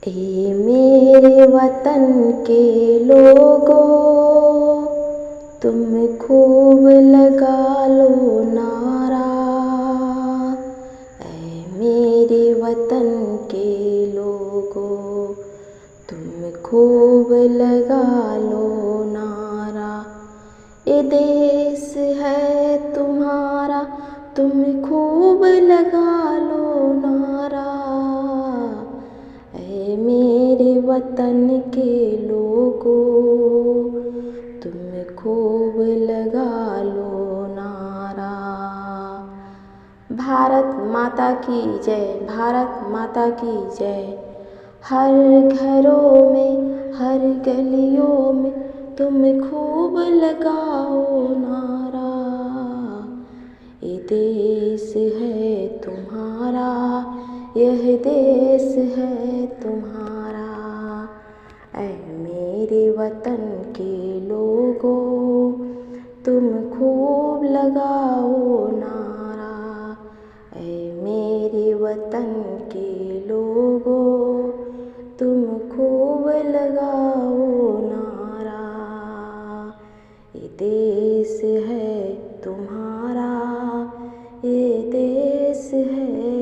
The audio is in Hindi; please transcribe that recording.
ए मेरे वतन के लोगों, तुम खूब लगा लो नारा। ए मेरे वतन के लोगों, तुम खूब लगा लो नारा। ये देश है तुम्हारा, तुम खूब लगा लो नारा। ऐ मेरे वतन के लोगों, तुम खूब लगा लो नारा। भारत माता की जय, भारत माता की जय। हर घरों में, हर गलियों में तुम खूब लगाओ नारा। ये देश है तुम्हारा, यह देश है तुम्हारा। ऐ मेरे वतन के लोगों, तुम खूब लगाओ नारा। ऐ मेरे वतन के लोगों, तुम खूब लगाओ नारा। ये देश है तुम्हारा, ये देश है